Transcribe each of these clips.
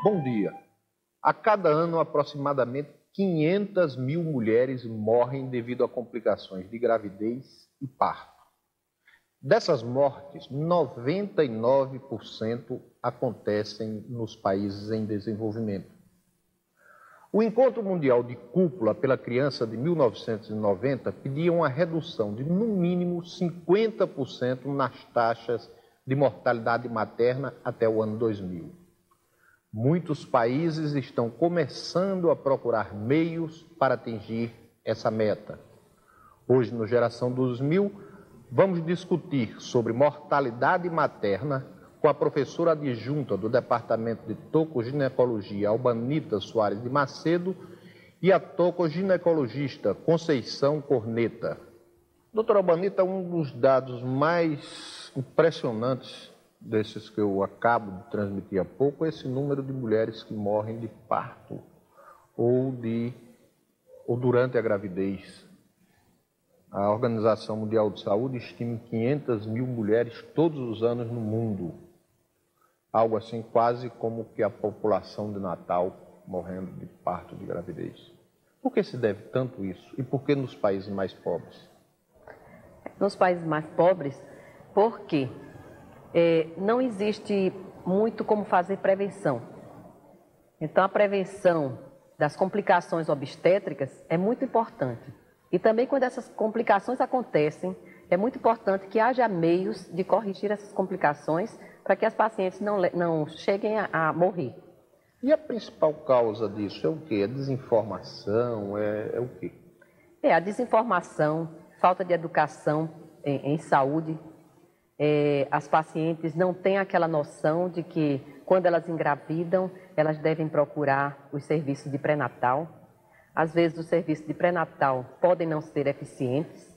Bom dia. A cada ano, aproximadamente 500 mil mulheres morrem devido a complicações de gravidez e parto. Dessas mortes, 99% acontecem nos países em desenvolvimento. O Encontro Mundial de Cúpula pela Criança de 1990 pedia uma redução de, no mínimo, 50% nas taxas de mortalidade materna até o ano 2000. Muitos países estão começando a procurar meios para atingir essa meta. Hoje, no Geração 2000, vamos discutir sobre mortalidade materna com a professora adjunta do Departamento de Tocoginecologia, Albanita Soares de Macedo, e a tocoginecologista Conceição Corneta. Doutora Albanita, um dos dados mais impressionantes desses que eu acabo de transmitir há pouco é esse número de mulheres que morrem de parto ou durante a gravidez. A Organização Mundial de Saúde estima 500 mil mulheres todos os anos no mundo. Algo assim quase como que a população de Natal morrendo de parto de gravidez. Por que se deve tanto isso? E por que nos países mais pobres? Nos países mais pobres, porque não existe muito como fazer prevenção. Então, a prevenção das complicações obstétricas é muito importante. E também, quando essas complicações acontecem, é muito importante que haja meios de corrigir essas complicações para que as pacientes não cheguem a morrer. E a principal causa disso é o quê? A desinformação? É o quê? É a desinformação, falta de educação em saúde. As pacientes não têm aquela noção de que, quando elas engravidam, elas devem procurar os serviços de pré-natal. Às vezes, os serviços de pré-natal podem não ser eficientes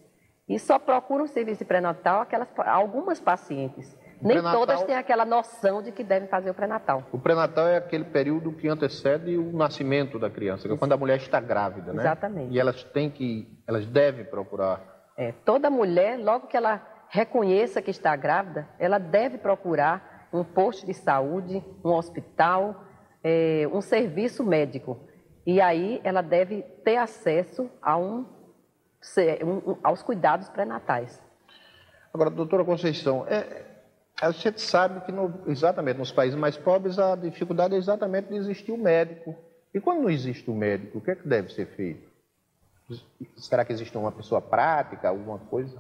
e só procuram o serviço de pré-natal algumas pacientes. Nem todas têm aquela noção de que devem fazer o pré-natal. O pré-natal é aquele período que antecede o nascimento da criança, que é quando a mulher está grávida, né? Exatamente. E elas devem procurar. Toda mulher, logo que ela reconheça que está grávida, ela deve procurar um posto de saúde, um hospital, um serviço médico. E aí ela deve ter acesso aos cuidados pré-natais. Agora, doutora Conceição, a gente sabe que exatamente nos países mais pobres a dificuldade é exatamente de existir o médico. E quando não existe o médico, o que é que deve ser feito? Será que existe uma pessoa prática, alguma coisa?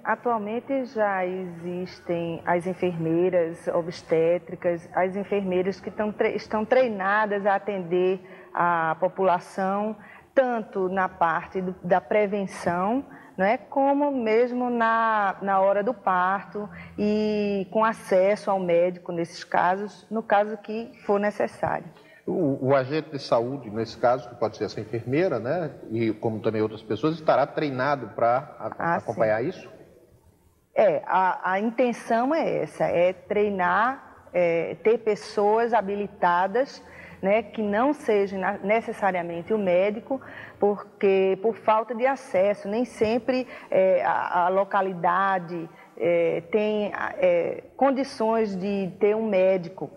Atualmente já existem as enfermeiras obstétricas, as enfermeiras que estão treinadas a atender a população, tanto na parte da prevenção, como mesmo na hora do parto e com acesso ao médico nesses casos, no caso que for necessário. O agente de saúde, nesse caso, que pode ser essa enfermeira, né, e como também outras pessoas, estará treinado para acompanhar isso? A intenção é essa, treinar, ter pessoas habilitadas, que não seja necessariamente o médico, porque por falta de acesso, nem sempre a localidade tem condições de ter um médico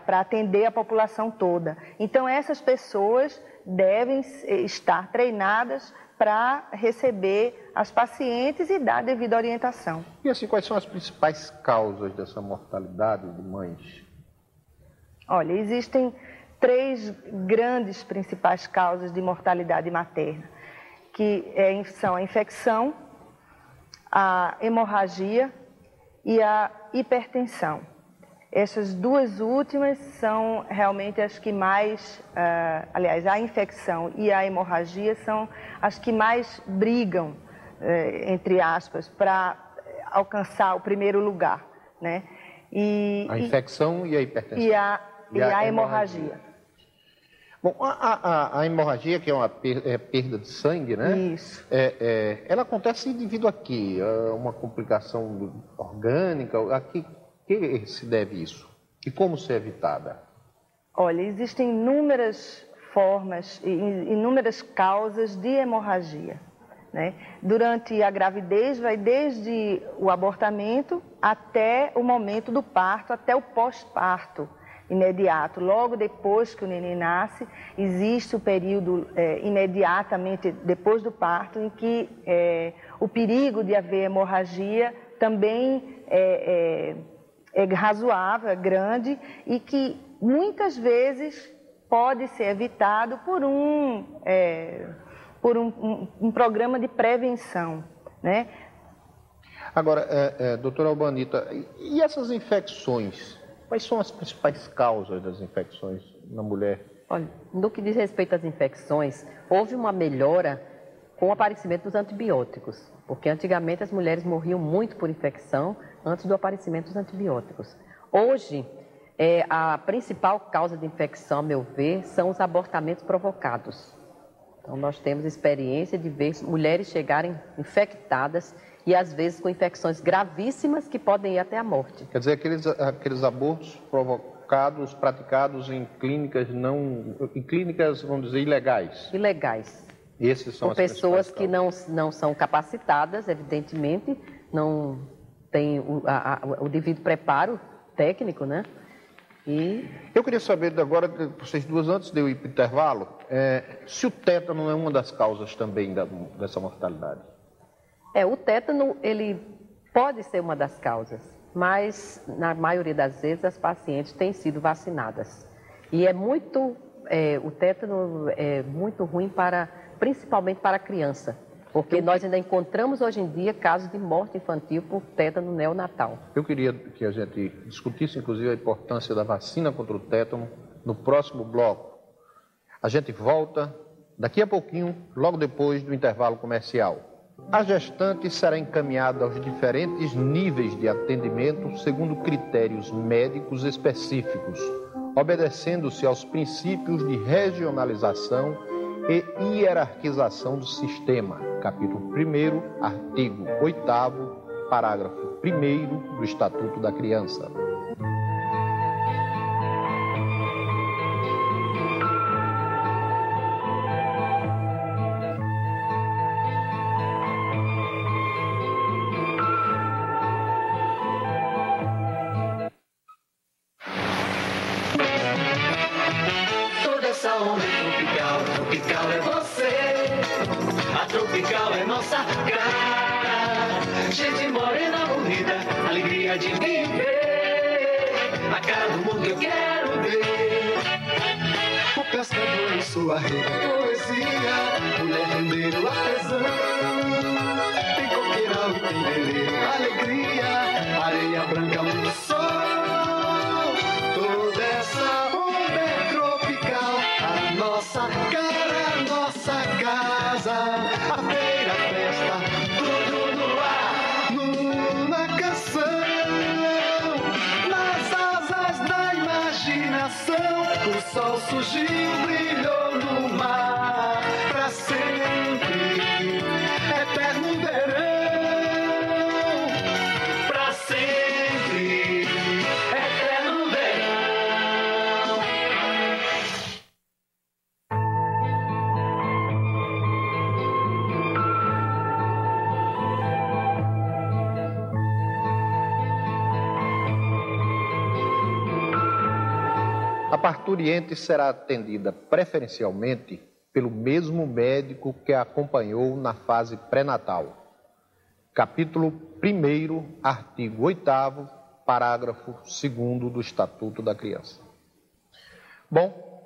para atender a população toda. Então, essas pessoas devem estar treinadas para receber as pacientes e dar devida orientação. E assim, quais são as principais causas dessa mortalidade de mães? Olha, existem 3 grandes principais causas de mortalidade materna, que são a infecção, a hemorragia e a hipertensão. Essas 2 últimas são realmente as que mais, aliás, a infecção e a hemorragia são as que mais brigam, entre aspas, para alcançar o primeiro lugar, né? A infecção e a hipertensão. E a hemorragia. Bom, a hemorragia, que é uma perda de sangue, né? Isso. Ela acontece devido a quê? Uma complicação orgânica? A que se deve isso? E como ser evitada? Olha, existem inúmeras formas e inúmeras causas de hemorragia, né? Durante a gravidez, vai desde o abortamento até o momento do parto, até o pós-parto. imediato, logo depois que o neném nasce, existe o período imediatamente depois do parto em que o perigo de haver hemorragia também é razoável, é grande e que muitas vezes pode ser evitado por um programa de prevenção, né? Agora, doutora Albanita, e essas infecções? Quais são as principais causas das infecções na mulher? Olha, no que diz respeito às infecções, houve uma melhora com o aparecimento dos antibióticos, porque antigamente as mulheres morriam muito por infecção antes do aparecimento dos antibióticos. Hoje, a principal causa de infecção, a meu ver, são os abortamentos provocados. Então, nós temos experiência de ver mulheres chegarem infectadas e, às vezes, com infecções gravíssimas que podem ir até a morte. Quer dizer, aqueles abortos provocados, praticados em clínicas vamos dizer, ilegais. Ilegais. Esses são por pessoas que não são capacitadas, evidentemente, não têm o devido preparo técnico, né? Eu queria saber agora, vocês duas, antes de eu ir para o intervalo, se o tétano é uma das causas também dessa mortalidade. O tétano, ele pode ser uma das causas, mas na maioria das vezes as pacientes têm sido vacinadas. E o tétano é muito ruim principalmente para a criança, porque nós ainda encontramos hoje em dia casos de morte infantil por tétano neonatal. Eu queria que a gente discutisse, inclusive, a importância da vacina contra o tétano no próximo bloco. A gente volta daqui a pouquinho, logo depois do intervalo comercial. A gestante será encaminhada aos diferentes níveis de atendimento segundo critérios médicos específicos, obedecendo-se aos princípios de regionalização e hierarquização do sistema, capítulo 1º, artigo 8º, parágrafo 1º do Estatuto da Criança. Toda essa onda tropical é você. A tropical é nossa cara. Gente morena, bonita, alegria de viver. A cara do mundo eu quero ver. O pescador em sua rede, poesia. Mulher rendeiro, artesã. Tem coqueiral e tem veleiro, alegria. Areia branca, muito sol. Toda essa onda é tropical. A nossa cara, a nossa casa. A feira, a festa, tudo no ar. Numa canção. Nas asas da imaginação. O sol surgiu, brilhou no mar. Pra sempre, eterno verão. Pra sempre, eterno verão. A parturiente será atendida preferencialmente pelo mesmo médico que a acompanhou na fase pré-natal. Capítulo 1º, artigo 8º, parágrafo 2º do Estatuto da Criança. Bom,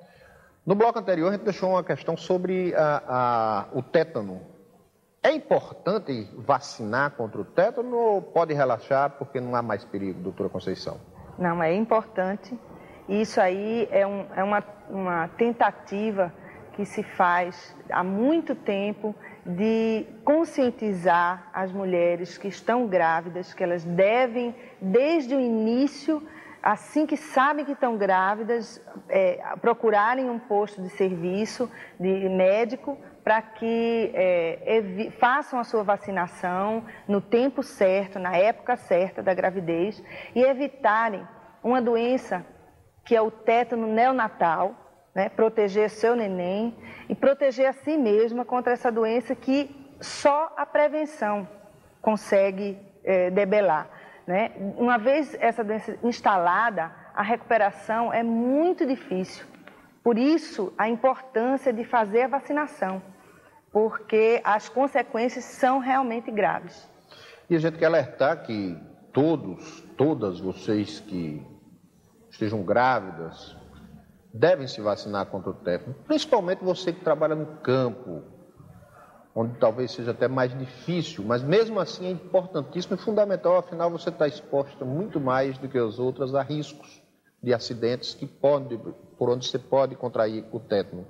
no bloco anterior a gente deixou uma questão sobre o tétano. É importante vacinar contra o tétano ou pode relaxar porque não há mais perigo, doutora Conceição? Não, é importante. Isso aí é uma tentativa que se faz há muito tempo de conscientizar as mulheres que estão grávidas, que elas devem, desde o início, assim que sabem que estão grávidas, procurarem um posto de serviço de médico para que façam a sua vacinação no tempo certo, na época certa da gravidez e evitarem uma doença que é o tétano neonatal, né? Proteger seu neném e proteger a si mesma contra essa doença que só a prevenção consegue debelar, né? Uma vez essa doença instalada, a recuperação é muito difícil. Por isso, a importância de fazer a vacinação, porque as consequências são realmente graves. E a gente quer alertar que todas vocês que estejam grávidas, devem se vacinar contra o tétano, principalmente você que trabalha no campo, onde talvez seja até mais difícil, mas mesmo assim é importantíssimo e fundamental, afinal você está exposta muito mais do que as outras a riscos de acidentes por onde você pode contrair o tétano.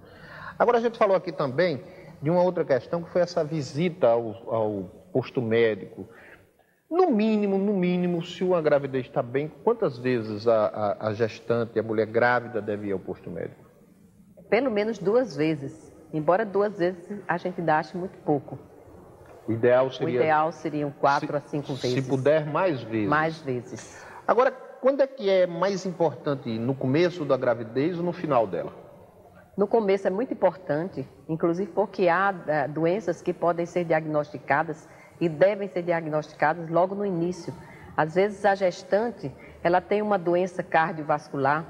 Agora a gente falou aqui também de uma outra questão, que foi essa visita ao posto médico. No mínimo, se uma gravidez está bem, quantas vezes a gestante, a mulher grávida, deve ir ao posto médico? Pelo menos 2 vezes. Embora 2 vezes a gente ainda ache muito pouco. O ideal seriam 4 a 5 vezes. Se puder, mais vezes. Mais vezes. Agora, quando é que é mais importante ir? No começo da gravidez ou no final dela? No começo é muito importante, inclusive porque há doenças que podem ser diagnosticadas e devem ser diagnosticadas logo no início. Às vezes a gestante, ela tem uma doença cardiovascular,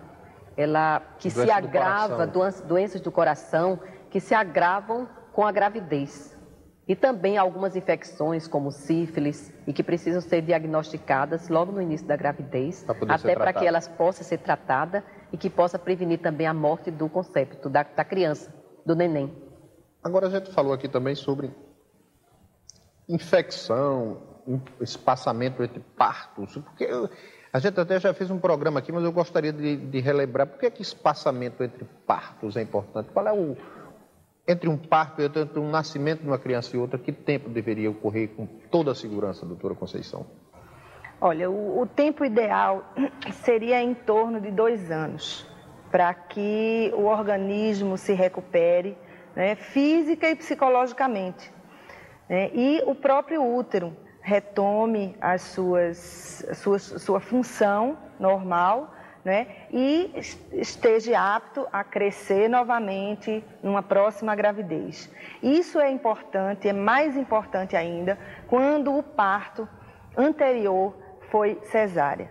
que se agrava, doenças do coração, que se agravam com a gravidez. E também algumas infecções como sífilis e que precisam ser diagnosticadas logo no início da gravidez, até para que elas possam ser tratadas e que possa prevenir também a morte do concepto, da criança, do neném. Agora a gente falou aqui também sobre infecção, espaçamento entre partos, porque a gente até já fez um programa aqui, mas eu gostaria de relembrar por que espaçamento entre partos é importante. Qual é entre um parto e entre um nascimento de uma criança e outra, que tempo deveria ocorrer com toda a segurança, doutora Conceição? Olha, o tempo ideal seria em torno de 2 anos, para que o organismo se recupere, né, física e psicologicamente, né, e o próprio útero retome sua função normal, né, e esteja apto a crescer novamente numa próxima gravidez. Isso é importante, é mais importante ainda quando o parto anterior foi cesárea,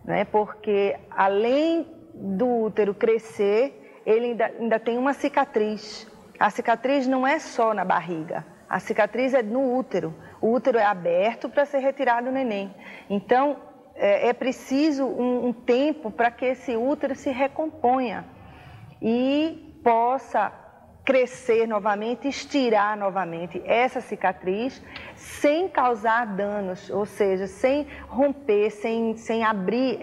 né, porque além do útero crescer, ele ainda tem uma cicatriz. A cicatriz não é só na barriga, a cicatriz é no útero. O útero é aberto para ser retirado o neném. Então, é preciso um tempo para que esse útero se recomponha e possa crescer novamente, estirar novamente essa cicatriz sem causar danos, ou seja, sem romper, sem abrir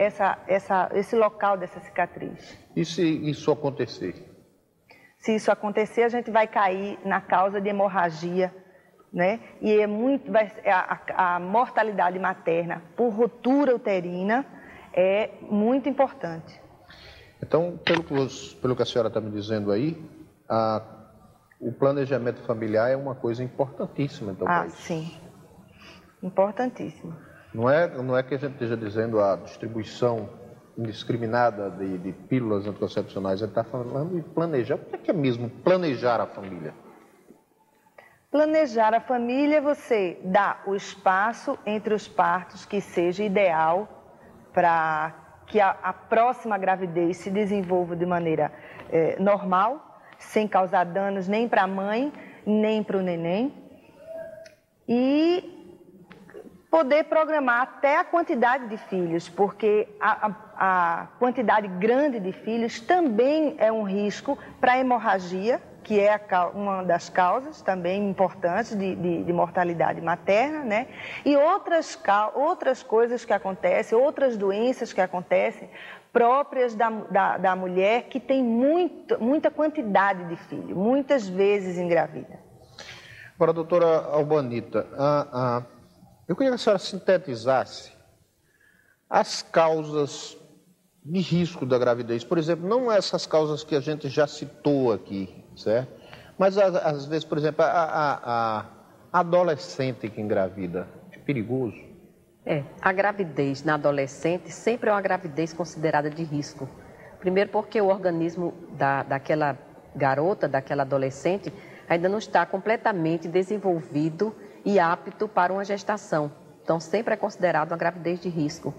esse local dessa cicatriz. E se isso acontecer? Se isso acontecer, a gente vai cair na causa de hemorragia, né? E a mortalidade materna por ruptura uterina é muito importante. Então, pelo que a senhora está me dizendo aí, o planejamento familiar é uma coisa importantíssima. Então, sim, importantíssimo. Não é que a gente esteja dizendo a distribuição indiscriminada de pílulas anticoncepcionais, a gente está falando de planejar. O que é mesmo planejar a família? Planejar a família, você dá o espaço entre os partos que seja ideal para que a próxima gravidez se desenvolva de maneira normal, sem causar danos nem para a mãe, nem para o neném. E poder programar até a quantidade de filhos, porque a quantidade grande de filhos também é um risco para a hemorragia, que é uma das causas também importantes de mortalidade materna, né? E outras coisas que acontecem, outras doenças que acontecem, próprias da mulher que tem muita quantidade de filhos, muitas vezes engravida. Agora, doutora Albanita, eu queria que a senhora sintetizasse as causas de risco da gravidez. Por exemplo, não essas causas que a gente já citou aqui, certo? Mas, às vezes, por exemplo, a adolescente que engravida, é perigoso? A gravidez na adolescente sempre é uma gravidez considerada de risco. Primeiro porque o organismo daquela garota, daquela adolescente, ainda não está completamente desenvolvido e apto para uma gestação. Então, sempre é considerado uma gravidez de risco.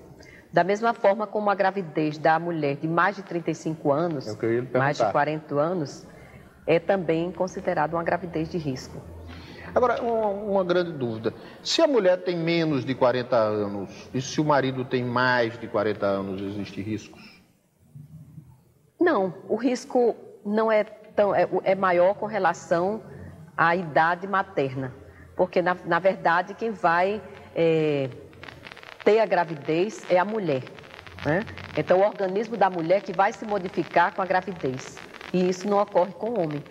Da mesma forma como a gravidez da mulher de mais de 35 anos, mais de 40 anos, é também considerada uma gravidez de risco. Agora, uma grande dúvida. Se a mulher tem menos de 40 anos e se o marido tem mais de 40 anos, existe riscos? Não, o risco não é tão... é maior com relação à idade materna. Porque, na verdade, quem vai ter a gravidez é a mulher, né? Então, o organismo da mulher que vai se modificar com a gravidez. E isso não ocorre com o homem.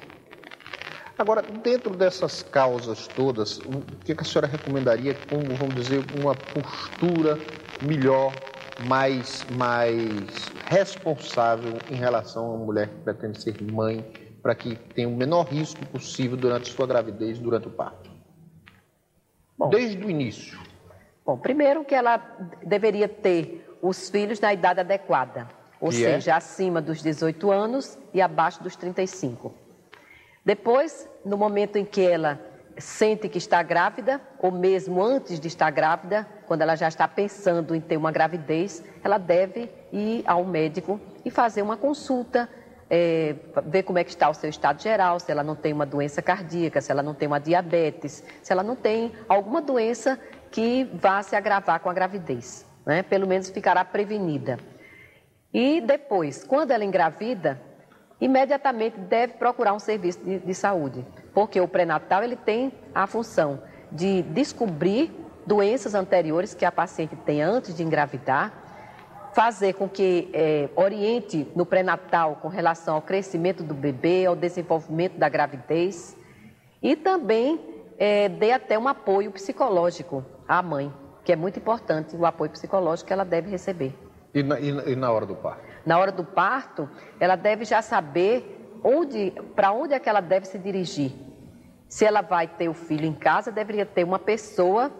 Agora, dentro dessas causas todas, o que a senhora recomendaria como, vamos dizer, uma postura melhor, mais responsável em relação a uma mulher que pretende ser mãe, para que tenha o menor risco possível durante a sua gravidez, durante o parto? Bom, desde o início. Bom, primeiro que ela deveria ter os filhos na idade adequada, ou seja, acima dos 18 anos e abaixo dos 35. Depois, no momento em que ela sente que está grávida, ou mesmo antes de estar grávida, quando ela já está pensando em ter uma gravidez, ela deve ir ao médico e fazer uma consulta, ver como é que está o seu estado geral, se ela não tem uma doença cardíaca, se ela não tem uma diabetes, se ela não tem alguma doença que vá se agravar com a gravidez, né? Pelo menos ficará prevenida. E depois, quando ela engravida, imediatamente deve procurar um serviço de saúde, porque o pré-natal ele tem a função de descobrir doenças anteriores que a paciente tenha antes de engravidar, fazer com que oriente no pré-natal com relação ao crescimento do bebê, ao desenvolvimento da gravidez e também dê até um apoio psicológico à mãe, que é muito importante, o apoio psicológico que ela deve receber. E na hora do parto? Na hora do parto, ela deve já saber para onde é que ela deve se dirigir. Se ela vai ter o filho em casa, deveria ter uma pessoa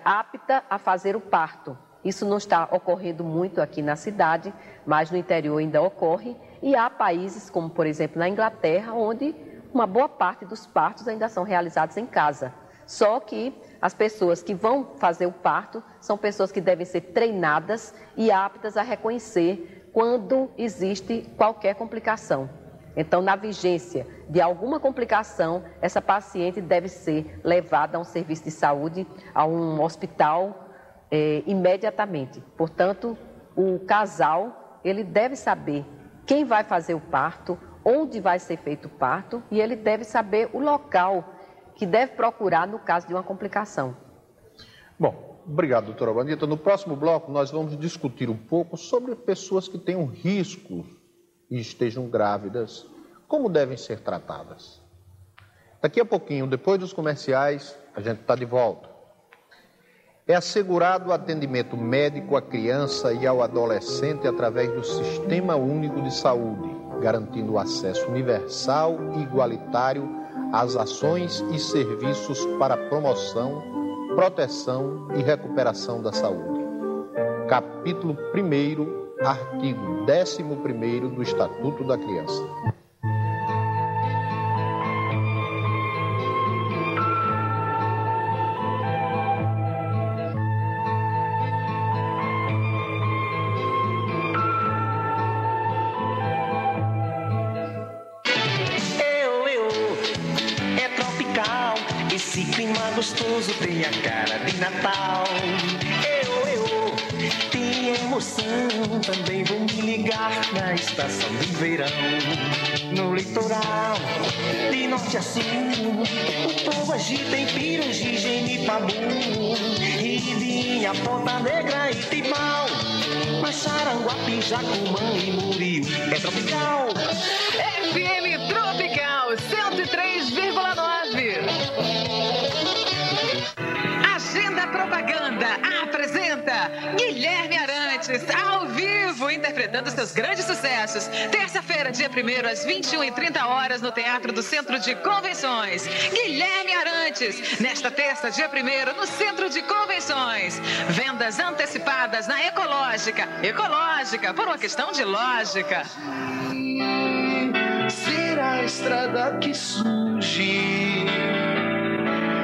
apta a fazer o parto. Isso não está ocorrendo muito aqui na cidade, mas no interior ainda ocorre. E há países, como por exemplo na Inglaterra, onde uma boa parte dos partos ainda são realizados em casa. Só que as pessoas que vão fazer o parto são pessoas que devem ser treinadas e aptas a reconhecer quando existe qualquer complicação. Então, na vigência de alguma complicação, essa paciente deve ser levada a um serviço de saúde, a um hospital, imediatamente. Portanto, o casal, ele deve saber quem vai fazer o parto, onde vai ser feito o parto e ele deve saber o local que deve procurar no caso de uma complicação. Bom, obrigado, doutora Wanita. No próximo bloco, nós vamos discutir um pouco sobre pessoas que tenham risco e estejam grávidas, como devem ser tratadas. Daqui a pouquinho, depois dos comerciais, a gente está de volta. É assegurado o atendimento médico à criança e ao adolescente através do Sistema Único de Saúde, garantindo o acesso universal e igualitário às ações e serviços para promoção, proteção e recuperação da saúde. Capítulo 1º, artigo 11º do Estatuto da Criança. Esse clima gostoso tem a cara de Natal. Tem emoção, também vou me ligar na estação de verão. No litoral, de norte a sul, o povo agita em Pirangi, Genipabu, Ribinha, Ponta Negra e Tibau. Mas Saranguape, Jacumã e Muriú é tropical. FM Tropical 103,9. Agenda Propaganda apresenta Guilherme Arantes, ao vivo, interpretando seus grandes sucessos. Terça-feira, dia 1º, às 21h30, no Teatro do Centro de Convenções. Guilherme Arantes, nesta terça, dia 1º, no Centro de Convenções. Vendas antecipadas na Ecológica. Ecológica, por uma questão de lógica. Será a estrada que surge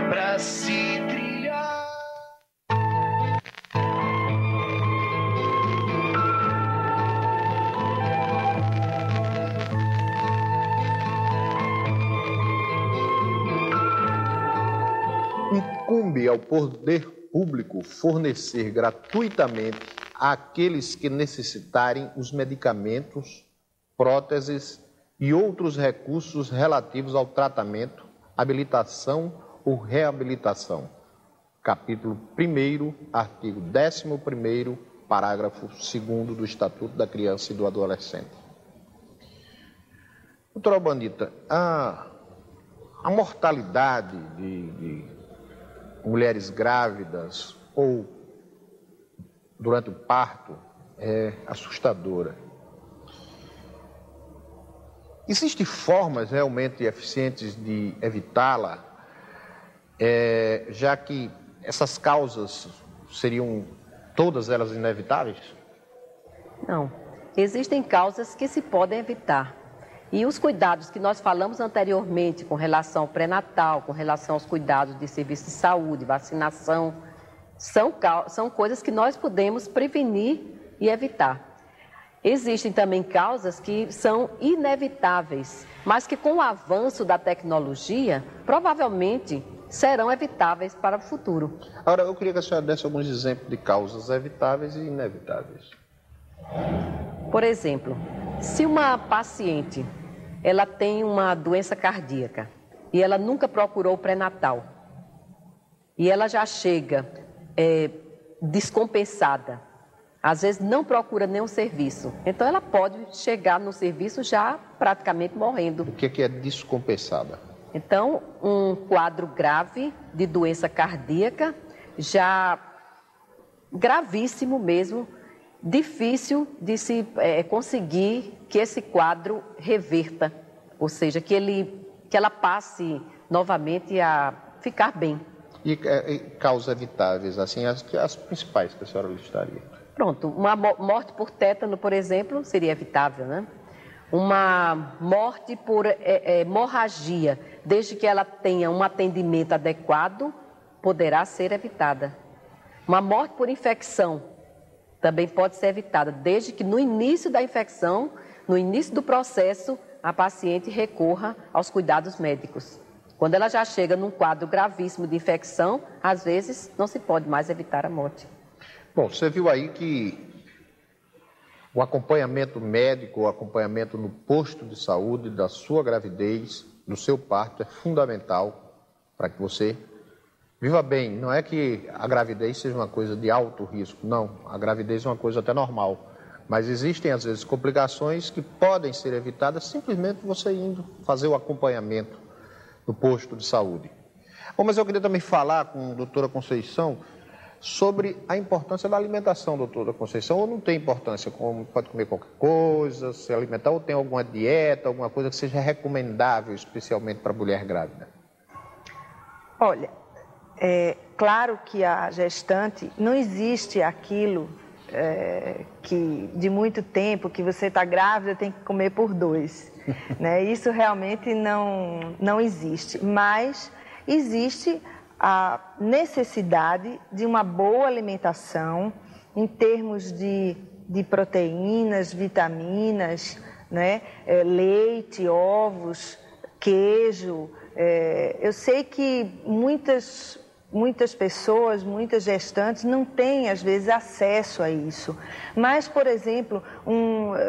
pra se trilhar. Incumbe ao poder público fornecer gratuitamente àqueles que necessitarem os medicamentos, próteses e outros recursos relativos ao tratamento, habilitação ou reabilitação. Capítulo 1º, artigo 11º, parágrafo 2º do Estatuto da Criança e do Adolescente. Doutora Albandita, a mortalidade de mulheres grávidas ou durante o parto é assustadora. Existem formas realmente eficientes de evitá-la, já que essas causas seriam todas elas inevitáveis? Não. Existem causas que se podem evitar. E os cuidados que nós falamos anteriormente com relação ao pré-natal, com relação aos cuidados de serviço de saúde, vacinação, são coisas que nós podemos prevenir e evitar. Existem também causas que são inevitáveis, mas que com o avanço da tecnologia, provavelmente serão evitáveis para o futuro. Agora, eu queria que a senhora desse alguns exemplos de causas evitáveis e inevitáveis. Por exemplo, se uma paciente ela tem uma doença cardíaca e ela nunca procurou o pré-natal e ela já chega descompensada, às vezes não procura nenhum serviço, então ela pode chegar no serviço já praticamente morrendo. O que é descompensada? Então, um quadro grave de doença cardíaca, já gravíssimo mesmo, difícil de se conseguir que esse quadro reverta, ou seja, que ela passe novamente a ficar bem. E causas evitáveis, assim, as principais que a senhora listaria? Pronto, uma morte por tétano, por exemplo, seria evitável, né? Uma morte por hemorragia, desde que ela tenha um atendimento adequado, poderá ser evitada. Uma morte por infecção também pode ser evitada, desde que no início da infecção, no início do processo, a paciente recorra aos cuidados médicos. Quando ela já chega num quadro gravíssimo de infecção, às vezes não se pode mais evitar a morte. Bom, você viu aí que o acompanhamento médico, o acompanhamento no posto de saúde da sua gravidez, do seu parto, é fundamental para que você viva bem. Não é que a gravidez seja uma coisa de alto risco, não. A gravidez é uma coisa até normal. Mas existem, às vezes, complicações que podem ser evitadas simplesmente você indo fazer o acompanhamento no posto de saúde. Bom, mas eu queria também falar com a doutora Conceição sobre a importância da alimentação, doutora Conceição, ou não tem importância, como pode comer qualquer coisa, se alimentar, ou tem alguma dieta, alguma coisa que seja recomendável, especialmente para a mulher grávida? Olha, é claro que a gestante, não existe aquilo que de muito tempo, que você está grávida, tem que comer por 2. Né? Isso realmente não existe, mas existe a necessidade de uma boa alimentação em termos de proteínas, vitaminas, né? Leite, ovos, queijo. Eu sei que muitas pessoas, muitas gestantes não têm, às vezes, acesso a isso. Mas, por exemplo,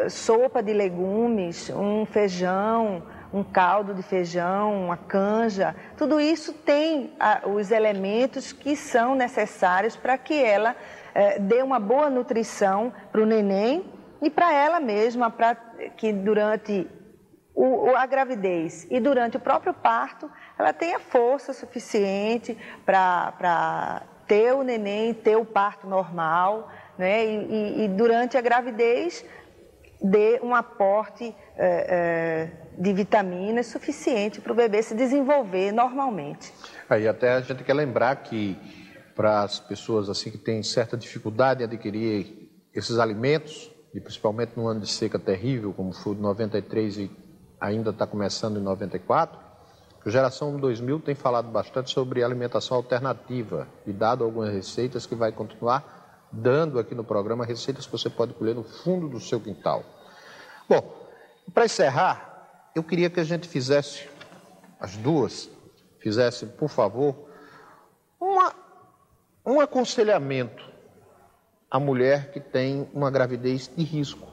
sopa de legumes, um feijão, um caldo de feijão, uma canja, tudo isso tem os elementos que são necessários para que ela dê uma boa nutrição para o neném e para ela mesma, para que durante a gravidez e durante o próprio parto, ela tenha força suficiente para ter o neném, ter o parto normal, né? E durante a gravidez, dê um aporte de vitaminas suficiente para o bebê se desenvolver normalmente. Aí até a gente quer lembrar que para as pessoas assim que têm certa dificuldade em adquirir esses alimentos, e principalmente num ano de seca terrível, como foi de 93 e ainda está começando em 94, a Geração 2000 tem falado bastante sobre alimentação alternativa e dado algumas receitas que vai continuar dando aqui no programa, receitas que você pode colher no fundo do seu quintal. Bom, para encerrar, eu queria que a gente fizesse, as duas, por favor, Um aconselhamento à mulher que tem uma gravidez de risco.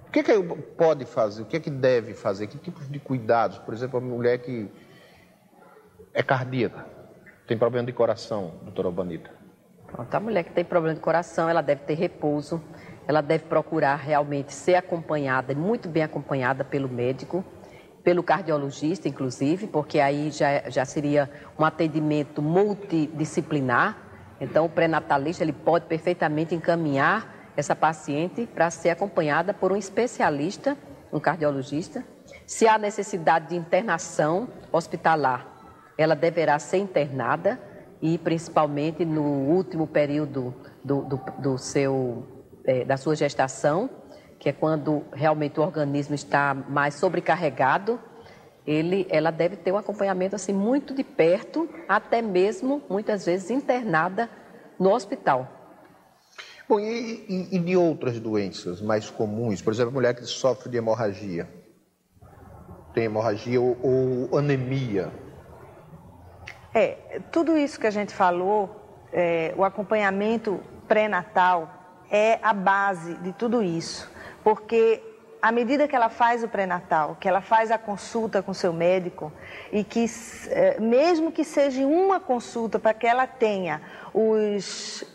O que pode fazer? O que deve fazer? Que tipos de cuidados? Por exemplo, a mulher que é cardíaca, tem problema de coração, doutora Albanita. Pronto, a mulher que tem problema de coração, ela deve ter repouso, ela deve procurar realmente ser acompanhada, muito bem acompanhada pelo médico, pelo cardiologista, inclusive, porque aí já seria um atendimento multidisciplinar. Então, o pré-natalista ele pode perfeitamente encaminhar essa paciente para ser acompanhada por um especialista, um cardiologista. Se há necessidade de internação hospitalar, ela deverá ser internada e, principalmente, no último período da sua gestação, que é quando realmente o organismo está mais sobrecarregado, ela deve ter um acompanhamento assim muito de perto, até mesmo, muitas vezes, internada no hospital. Bom, e de outras doenças mais comuns? Por exemplo, a mulher que sofre de hemorragia. Tem hemorragia ou anemia. Tudo isso que a gente falou, o acompanhamento pré-natal é a base de tudo isso. Porque à medida que ela faz o pré-natal, que ela faz a consulta com seu médico, e que mesmo que seja uma consulta para que ela tenha os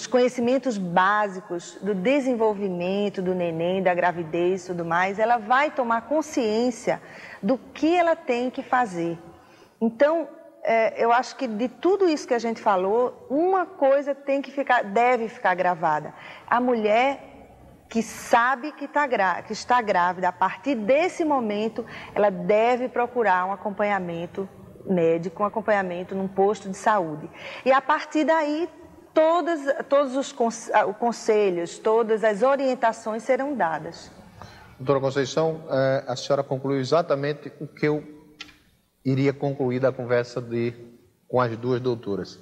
conhecimentos básicos do desenvolvimento do neném, da gravidez e tudo mais, ela vai tomar consciência do que ela tem que fazer. Então, eu acho que de tudo isso que a gente falou, uma coisa deve ficar gravada. A mulher que sabe que está grávida, a partir desse momento, ela deve procurar um acompanhamento médico, um acompanhamento num posto de saúde. E a partir daí, todos os conselhos, todas as orientações serão dadas. Doutora Conceição, a senhora concluiu exatamente o que eu iria concluir da conversa com as duas doutoras.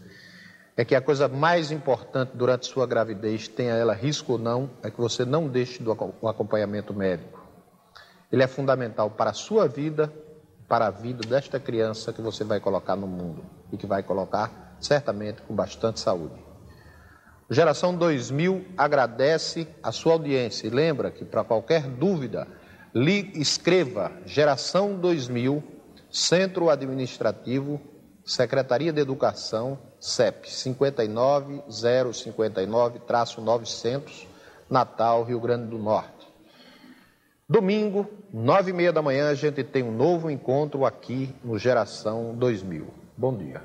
É que a coisa mais importante durante sua gravidez, tenha ela risco ou não, é que você não deixe o acompanhamento médico. Ele é fundamental para a sua vida, para a vida desta criança que você vai colocar no mundo e que vai colocar certamente com bastante saúde. Geração 2000 agradece a sua audiência e lembra que para qualquer dúvida, escreva Geração 2000, Centro Administrativo, Secretaria de Educação, CEP 59059-900, Natal, Rio Grande do Norte. Domingo, 9h30 da manhã, a gente tem um novo encontro aqui no Geração 2000. Bom dia.